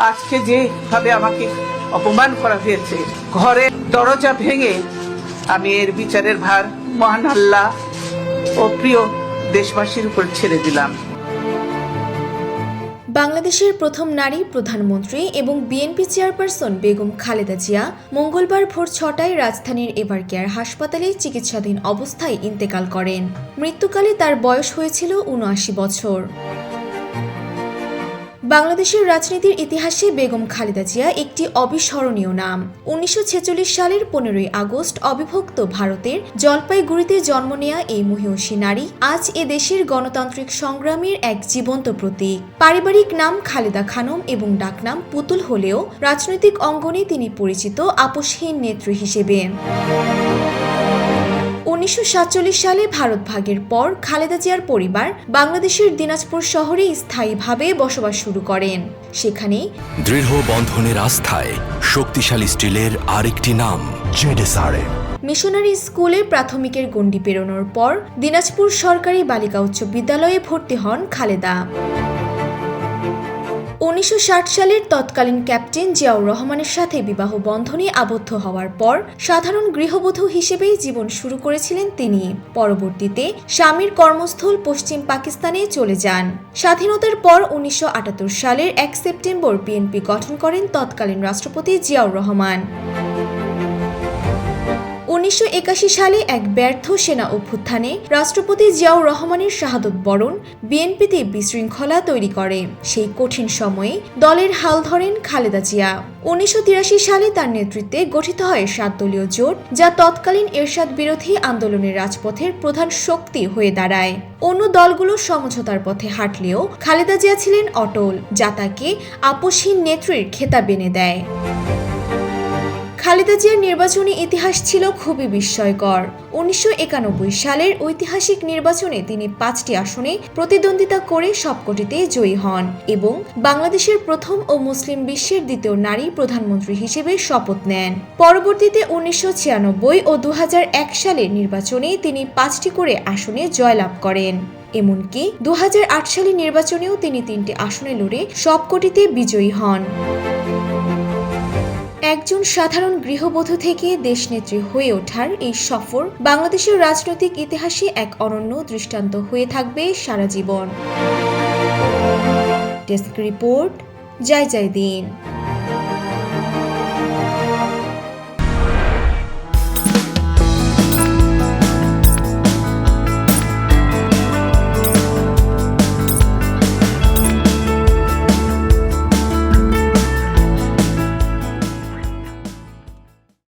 আজকে যেভাবে আমাকে অপমান করা হয়েছে, ঘরের দরজা ভেঙে আমি এর বিচারের ভার মহান আল্লাহ ও প্রিয় দেশবাসীর উপর ছেড়ে দিলাম। বাংলাদেশের প্রথম নারী প্রধানমন্ত্রী এবং বিএনপি চেয়ারপারসন বেগম খালেদা জিয়া মঙ্গলবার ভোর ৬টায় রাজধানীর এভারকেয়ার হাসপাতালে চিকিৎসাধীন অবস্থায় ইন্তেকাল করেন। মৃত্যুকালে তার বয়স হয়েছিল ৭৯ বছর। বাংলাদেশের রাজনীতির ইতিহাসে বেগম খালেদা জিয়া একটি অবিস্মরণীয় নাম। ১৯৪৬ সালের ১৫ই আগস্ট অবিভক্ত ভারতের জলপাইগুড়িতে জন্ম নেয়া এই মহিয়সী নারী আজ এ দেশের গণতান্ত্রিক সংগ্রামের এক জীবন্ত প্রতীক। পারিবারিক নাম খালেদা খানম এবং ডাকনাম পুতুল হলেও রাজনৈতিক অঙ্গনে তিনি পরিচিত আপোষহীন নেত্রী হিসেবে। ১৯৪৭ সালে ভারত ভাগের পর খালেদা জিয়ার পরিবার বাংলাদেশের দিনাজপুর শহরে স্থায়ীভাবে বসবাস শুরু করেন। সেখানে দৃঢ় বন্ধনের আস্থায় শক্তিশালী স্টিলের আরেকটি নাম জেডএসআরএম। মিশনারি স্কুলে প্রাথমিকের গণ্ডি পেরোনোর পর দিনাজপুর সরকারি বালিকা উচ্চ বিদ্যালয়ে ভর্তি হন খালেদা। ১৯৬০ সালের তৎকালীন ক্যাপ্টেন জিয়াউর রহমানের সাথে বিবাহ বন্ধনে আবদ্ধ হওয়ার পর সাধারণ গৃহবধূ হিসেবেই জীবন শুরু করেছিলেন তিনি। পরবর্তীতে স্বামীর কর্মস্থল পশ্চিম পাকিস্তানে চলে যান। স্বাধীনতার পর ১৯৭৮ সালের ১ সেপ্টেম্বর বিএনপি গঠন করেন তৎকালীন রাষ্ট্রপতি জিয়াউর রহমান। ১৯৮১ সালে এক ব্যর্থ সেনা অভ্যুত্থানে রাষ্ট্রপতি জিয়াউর রহমানের শাহাদত বরণ বিএনপিতে বিশৃঙ্খলা তৈরি করে। সেই কঠিন সময়ে দলের হাল ধরেন খালেদা জিয়া। ১৯৮৩ সালে তার নেতৃত্বে গঠিত হয় ৭ দলীয় জোট, যা তৎকালীন এরশাদ বিরোধী আন্দোলনের রাজপথের প্রধান শক্তি হয়ে দাঁড়ায়। অন্য দলগুলো সমঝোতার পথে হাঁটলেও খালেদা জিয়া ছিলেন অটল, যা তাকে আপোষহীন নেত্রীর খেতাব এনে দেয়। খালেদা জিয়ার নির্বাচনী ইতিহাস ছিল খুবই বিস্ময়কর। ১৯৯১ সালের ঐতিহাসিক নির্বাচনে তিনি ৫টি আসনে প্রতিদ্বন্দ্বিতা করে সবকটিতে জয়ী হন এবং বাংলাদেশের প্রথম ও মুসলিম বিশ্বের দ্বিতীয় নারী প্রধানমন্ত্রী হিসেবে শপথ নেন। পরবর্তীতে ১৯৯৬ ও ২০০১ সালের নির্বাচনে তিনি ৫টি করে আসনে জয়লাভ করেন। এমনকি ২০০৮ সালের নির্বাচনেও তিনি ৩টি আসনে লড়ে সবকটিতে বিজয়ী হন। একজন সাধারণ গৃহবধূ থেকে দেশনেত্রী হয়ে ওঠার এই সফর বাংলাদেশের রাজনৈতিক ইতিহাসে এক অনন্য দৃষ্টান্ত হয়ে থাকবে সারা জীবন। ডেস্ক রিপোর্ট, জয় জয় দিন।